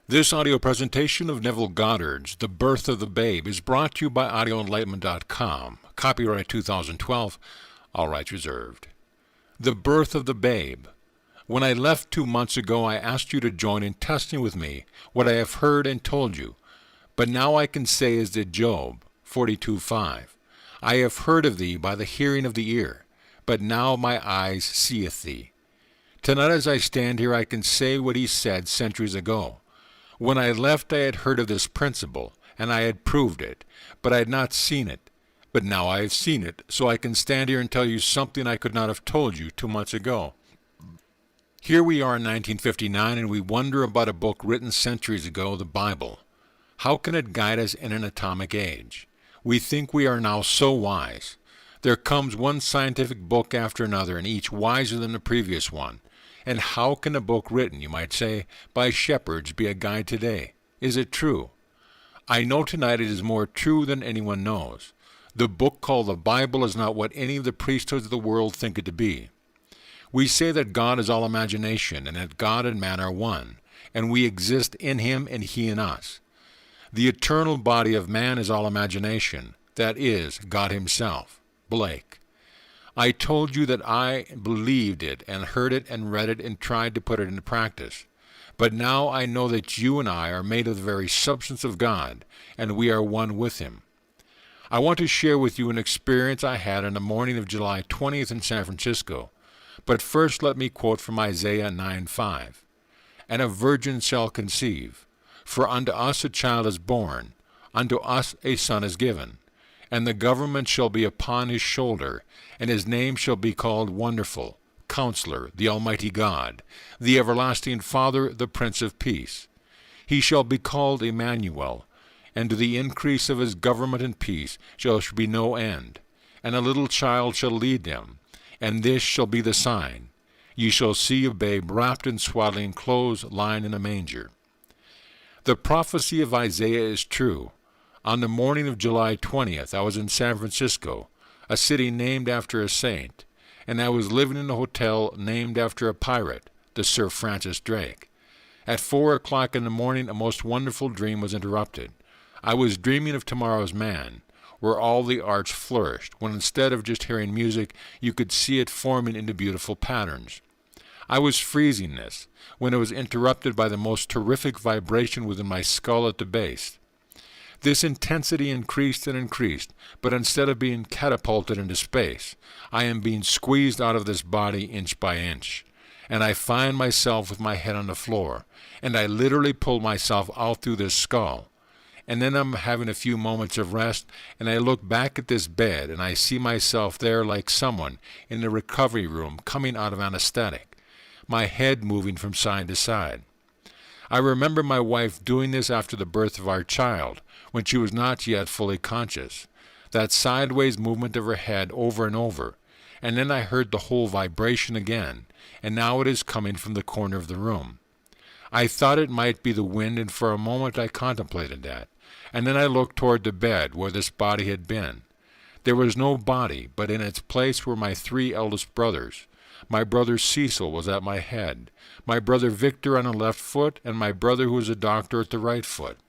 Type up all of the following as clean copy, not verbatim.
This audio presentation of Neville Goddard's The Birth of the Babe is brought to you by audioenlightenment.com. Copyright 2012, all rights reserved. The Birth of the Babe. When I left 2 months ago, I asked you to join in testing with me what I have heard and told you. But now I can say as did Job 42:5, I have heard of thee by the hearing of the ear, but now my eyes seeth thee. Tonight as I stand here, I can say what he said centuries ago. When I left, I had heard of this principle, and I had proved it, but I had not seen it. But now I have seen it, so I can stand here and tell you something I could not have told you 2 months ago. Here we are in 1959, and we wonder about a book written centuries ago, the Bible. How can it guide us in an atomic age? We think we are now so wise. There comes one scientific book after another, and each wiser than the previous one. And how can a book written, you might say, by shepherds be a guide today? Is it true? I know tonight it is more true than anyone knows. The book called the Bible is not what any of the priesthoods of the world think it to be. We say that God is all imagination, and that God and man are one, and we exist in him and he in us. The eternal body of man is all imagination, that is, God himself. Blake. I told you that I believed it and heard it and read it and tried to put it into practice. But now I know that you and I are made of the very substance of God, and we are one with him. I want to share with you an experience I had on the morning of July 20th in San Francisco. But first let me quote from Isaiah 9:5. And a virgin shall conceive, for unto us a child is born, unto us a son is given. And the government shall be upon his shoulder, and his name shall be called Wonderful, Counselor, the Almighty God, the Everlasting Father, the Prince of Peace. He shall be called Emmanuel, and to the increase of his government and peace shall be no end. And a little child shall lead them, and this shall be the sign. Ye shall see a babe wrapped in swaddling clothes, lying in a manger. The prophecy of Isaiah is true. On the morning of July 20th, I was in San Francisco, a city named after a saint, and I was living in a hotel named after a pirate, the Sir Francis Drake. At 4 o'clock in the morning, a most wonderful dream was interrupted. I was dreaming of tomorrow's man, where all the arts flourished, when instead of just hearing music, you could see it forming into beautiful patterns. I was freezing this, when it was interrupted by the most terrific vibration within my skull at the base. This intensity increased and increased, but instead of being catapulted into space, I am being squeezed out of this body inch by inch. And I find myself with my head on the floor, and I literally pull myself out through this skull. And then I'm having a few moments of rest, and I look back at this bed, and I see myself there like someone in the recovery room coming out of anesthetic, my head moving from side to side. I remember my wife doing this after the birth of our child, when she was not yet fully conscious, that sideways movement of her head over and over, and then I heard the whole vibration again, and now it is coming from the corner of the room. I thought it might be the wind, and for a moment I contemplated that, and then I looked toward the bed where this body had been. There was no body, but in its place were my 3 eldest brothers. My brother Cecil was at my head, my brother Victor on the left foot, and my brother who was a doctor at the right foot.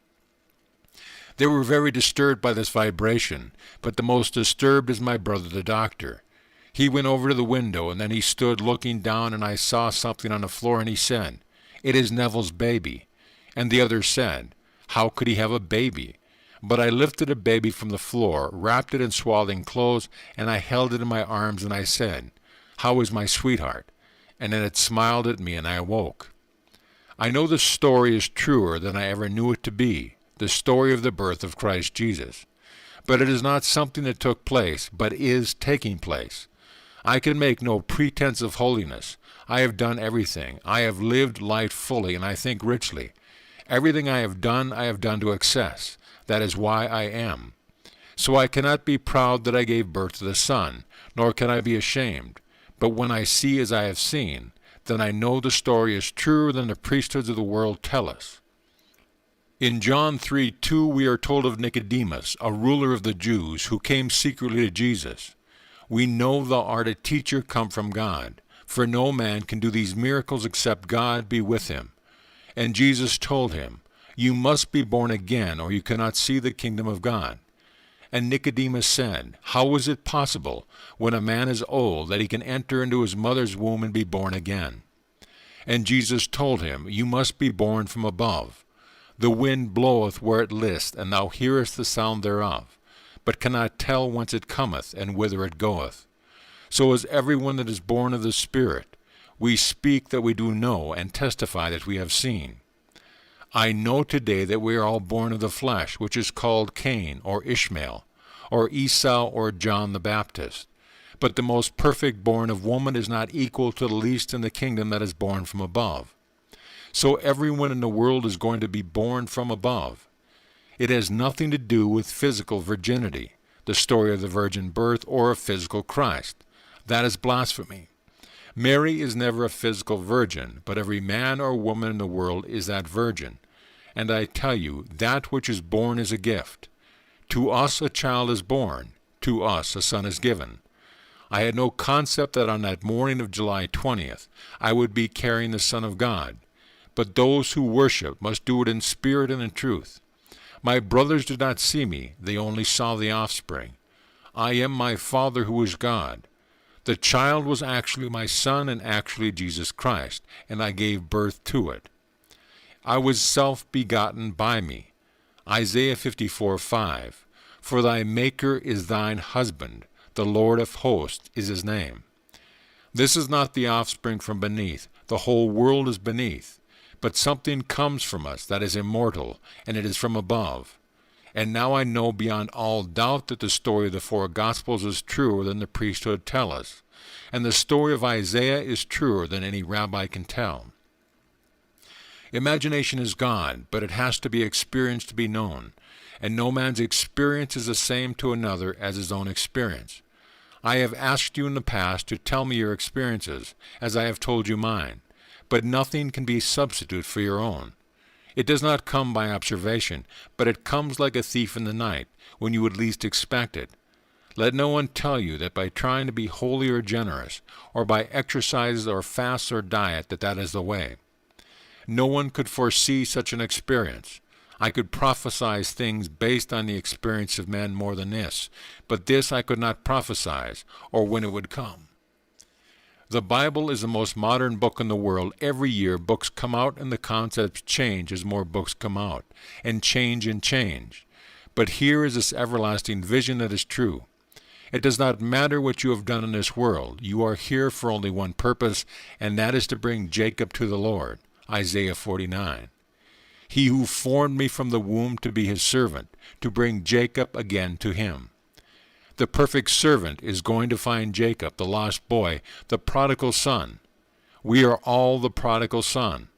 They were very disturbed by this vibration, but the most disturbed is my brother the doctor. He went over to the window, and then he stood looking down, and I saw something on the floor, and he said, "It is Neville's baby." And the other said, "How could he have a baby?" But I lifted a baby from the floor, wrapped it in swaddling clothes, and I held it in my arms, and I said, "How is my sweetheart?" And then it smiled at me, and I awoke. I know the story is truer than I ever knew it to be, the story of the birth of Christ Jesus. But it is not something that took place, but is taking place. I can make no pretense of holiness. I have done everything. I have lived life fully, and I think richly. Everything I have done to excess. That is why I am. So I cannot be proud that I gave birth to the Son, nor can I be ashamed. But when I see as I have seen, then I know the story is truer than the priesthoods of the world tell us. In John 3:2 we are told of Nicodemus, a ruler of the Jews, who came secretly to Jesus. We know thou art a teacher come from God, for no man can do these miracles except God be with him. And Jesus told him, "You must be born again, or you cannot see the kingdom of God." And Nicodemus said, "How is it possible, when a man is old, that he can enter into his mother's womb and be born again?" And Jesus told him, "You must be born from above. The wind bloweth where it list, and thou hearest the sound thereof, but cannot tell whence it cometh, and whither it goeth. So is every one that is born of the Spirit. We speak that we do know, and testify that we have seen. I know today that we are all born of the flesh, which is called Cain, or Ishmael, or Esau, or John the Baptist. But the most perfect born of woman is not equal to the least in the kingdom that is born from above. So everyone in the world is going to be born from above. It has nothing to do with physical virginity, the story of the virgin birth, or a physical Christ. That is blasphemy. Mary is never a physical virgin, but every man or woman in the world is that virgin. And I tell you, that which is born is a gift. To us a child is born, to us a son is given. I had no concept that on that morning of July 20th, I would be carrying the Son of God. But those who worship must do it in spirit and in truth. My brothers did not see me, they only saw the offspring. I am my Father who is God. The child was actually my son and actually Jesus Christ, and I gave birth to it. I was self-begotten by me. Isaiah 54:5. For thy Maker is thine husband, the Lord of hosts is his name. This is not the offspring from beneath, the whole world is beneath. But something comes from us that is immortal, and it is from above. And now I know beyond all doubt that the story of the four Gospels is truer than the priesthood tell us, and the story of Isaiah is truer than any rabbi can tell. Imagination is God, but it has to be experienced to be known, and no man's experience is the same to another as his own experience. I have asked you in the past to tell me your experiences, as I have told you mine, but nothing can be a substitute for your own. It does not come by observation, but it comes like a thief in the night, when you would least expect it. Let no one tell you that by trying to be holy or generous, or by exercises or fasts or diet, that is the way. No one could foresee such an experience. I could prophesy things based on the experience of men more than this, but this I could not prophesy, or when it would come. The Bible is the most modern book in the world. Every year books come out and the concepts change as more books come out, and change and change. But here is this everlasting vision that is true. It does not matter what you have done in this world. You are here for only one purpose, and that is to bring Jacob to the Lord. Isaiah 49. He who formed me from the womb to be his servant, to bring Jacob again to him. The perfect servant is going to find Jacob, the lost boy, the prodigal son. We are all the prodigal son.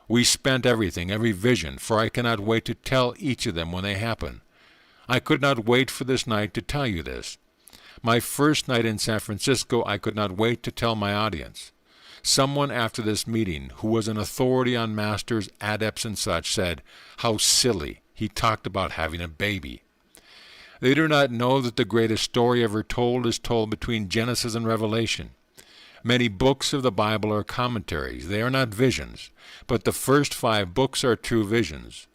We spent everything, every vision, for I cannot wait to tell each of them when they happen. I could not wait for this night to tell you this. My first night in San Francisco, I could not wait to tell my audience. Someone after this meeting, who was an authority on masters, adepts, and such, said, "How silly, he talked about having a baby." They do not know that the greatest story ever told is told between Genesis and Revelation. Many books of the Bible are commentaries. They are not visions, but the first 5 books are true visions.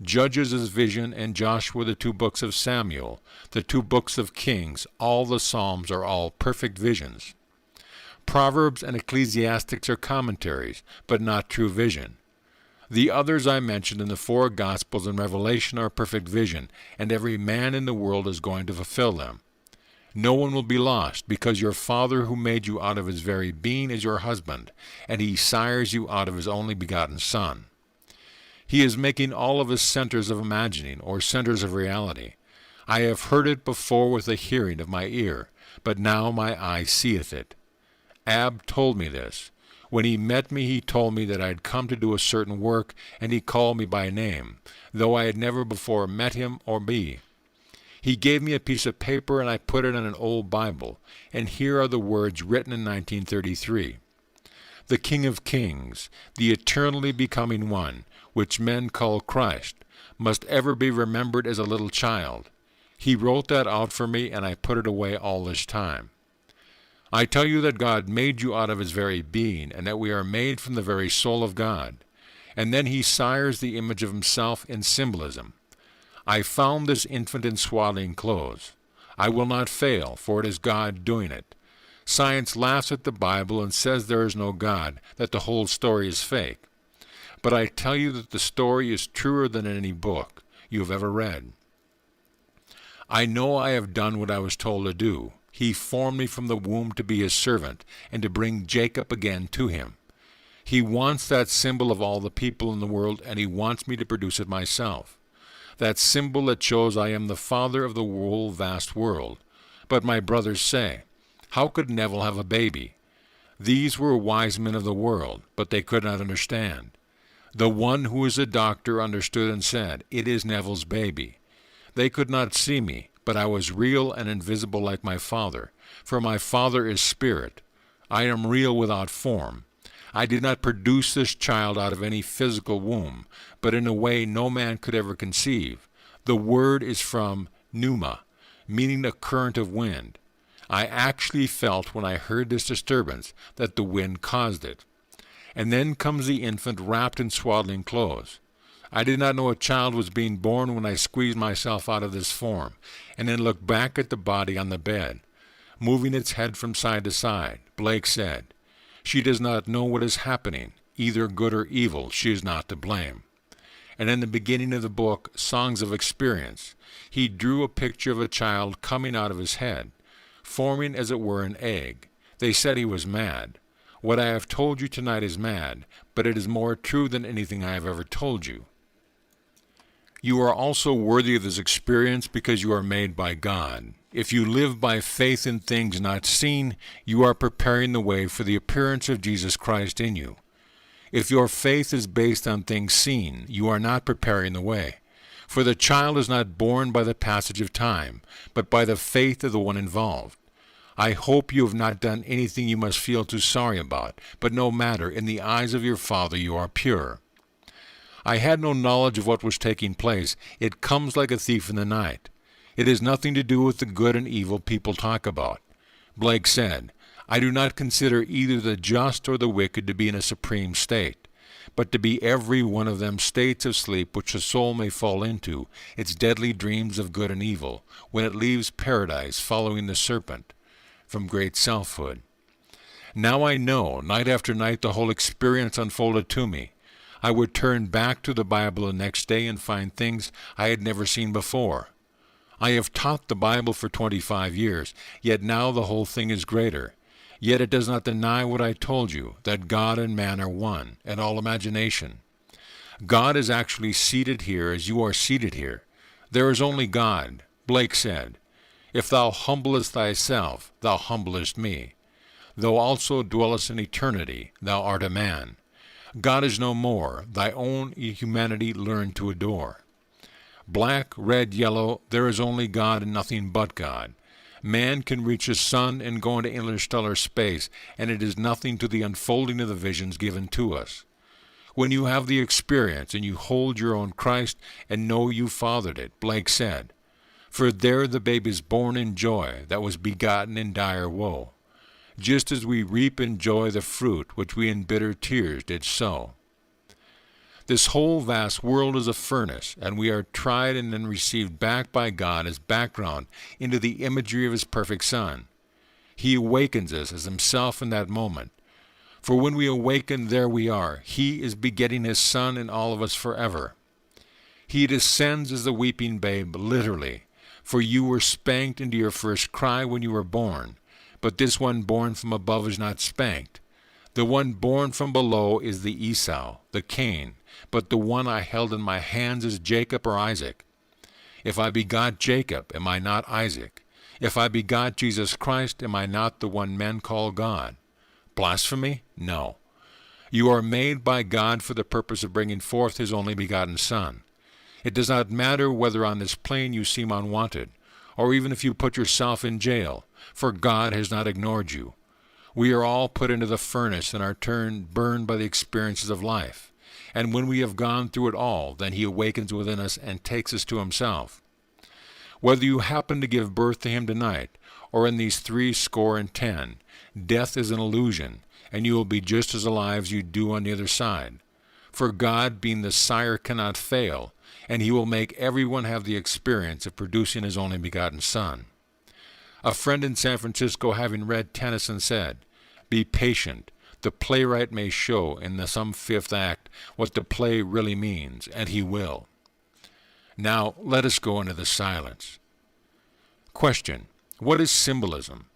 Judges is vision, and Joshua the 2 books of Samuel, the 2 books of Kings, all the Psalms are all perfect visions. Proverbs and Ecclesiastics are commentaries, but not true vision. The others I mentioned in the 4 Gospels and Revelation are perfect vision, and every man in the world is going to fulfill them. No one will be lost, because your Father who made you out of his very being is your husband, and he sires you out of his only begotten Son. He is making all of us centers of imagining, or centers of reality. I have heard it before with the hearing of my ear, but now my eye seeth it. Ab told me this. When he met me, he told me that I had come to do a certain work, and he called me by name, though I had never before met him or me. He gave me a piece of paper, and I put it in an old Bible, and here are the words written in 1933. The King of Kings, the eternally becoming one, which men call Christ, must ever be remembered as a little child. He wrote that out for me, and I put it away all this time. I tell you that God made you out of his very being, and that we are made from the very soul of God. And then he sires the image of himself in symbolism. I found this infant in swaddling clothes. I will not fail, for it is God doing it. Science laughs at the Bible and says there is no God, that the whole story is fake. But I tell you that the story is truer than any book you have ever read. I know I have done what I was told to do. He formed me from the womb to be his servant, and to bring Jacob again to him. He wants that symbol of all the people in the world, and he wants me to produce it myself. That symbol that shows I am the father of the whole vast world. But my brothers say, how could Neville have a baby? These were wise men of the world, but they could not understand. The one who is a doctor understood and said, it is Neville's baby. They could not see me, but I was real and invisible like my Father, for my Father is spirit. I am real without form. I did not produce this child out of any physical womb, but in a way no man could ever conceive. The word is from pneuma, meaning a current of wind. I actually felt when I heard this disturbance that the wind caused it. And then comes the infant wrapped in swaddling clothes. I did not know a child was being born when I squeezed myself out of this form, and then looked back at the body on the bed, moving its head from side to side. Blake said, she does not know what is happening, either good or evil. She is not to blame. And in the beginning of the book, Songs of Experience, he drew a picture of a child coming out of his head, forming as it were an egg. They said he was mad. What I have told you tonight is mad, but it is more true than anything I have ever told you. You are also worthy of this experience because you are made by God. If you live by faith in things not seen, you are preparing the way for the appearance of Jesus Christ in you. If your faith is based on things seen, you are not preparing the way. For the child is not born by the passage of time, but by the faith of the one involved. I hope you have not done anything you must feel too sorry about, but no matter, in the eyes of your Father you are pure. I had no knowledge of what was taking place. It comes like a thief in the night. It has nothing to do with the good and evil people talk about. Blake said, I do not consider either the just or the wicked to be in a supreme state, but to be every one of them states of sleep which the soul may fall into, its deadly dreams of good and evil, when it leaves paradise following the serpent, from great selfhood. Now I know, night after night the whole experience unfolded to me. I would turn back to the Bible the next day and find things I had never seen before. I have taught the Bible for 25 years, yet now the whole thing is greater. Yet it does not deny what I told you, that God and man are one, and all imagination. God is actually seated here as you are seated here. There is only God. Blake said, if thou humblest thyself, thou humblest me. Thou also dwellest in eternity, thou art a man. God is no more, thy own humanity learn to adore. Black, red, yellow, there is only God and nothing but God. Man can reach the sun and go into interstellar space, and it is nothing to the unfolding of the visions given to us. When you have the experience and you hold your own Christ and know you fathered it, Blake said, for there the babe is born in joy that was begotten in dire woe. Just as we reap in joy the fruit which we in bitter tears did sow. This whole vast world is a furnace, and we are tried and then received back by God as background into the imagery of his perfect Son. He awakens us as himself in that moment. For when we awaken, there we are. He is begetting his Son in all of us forever. He descends as the weeping babe, literally, for you were spanked into your first cry when you were born. But this one born from above is not spanked. The one born from below is the Esau, the Cain, but the one I held in my hands is Jacob or Isaac. If I begot Jacob, am I not Isaac? If I begot Jesus Christ, am I not the one men call God? Blasphemy? No. You are made by God for the purpose of bringing forth his only begotten Son. It does not matter whether on this plane you seem unwanted, or even if you put yourself in jail, for God has not ignored you. We are all put into the furnace and are turned burned by the experiences of life. And when we have gone through it all, then he awakens within us and takes us to himself. Whether you happen to give birth to him tonight, or in these 70, death is an illusion, and you will be just as alive as you do on the other side. For God, being the sire, cannot fail, and he will make everyone have the experience of producing his only begotten Son. A friend in San Francisco, having read Tennyson, said, "Be patient. The playwright may show in some fifth act what the play really means, and he will." Now let us go into the silence. Question: what is symbolism?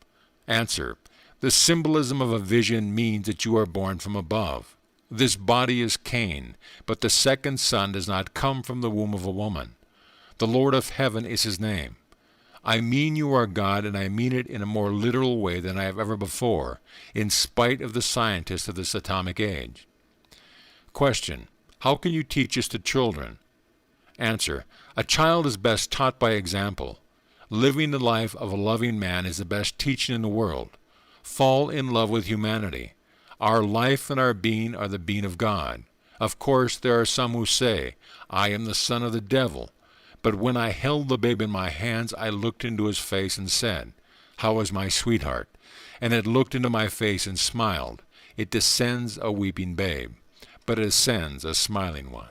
Answer: the symbolism of a vision means that you are born from above. This body is Cain, but the second son does not come from the womb of a woman. The Lord of heaven is his name. I mean you are God, and I mean it in a more literal way than I have ever before, in spite of the scientists of this atomic age. Question: how can you teach this to children? Answer: a child is best taught by example. Living the life of a loving man is the best teaching in the world. Fall in love with humanity. Our life and our being are the being of God. Of course, there are some who say, "I am the son of the devil." But when I held the babe in my hands, I looked into his face and said, "How is my sweetheart?" And it looked into my face and smiled. It descends a weeping babe, but it ascends a smiling one.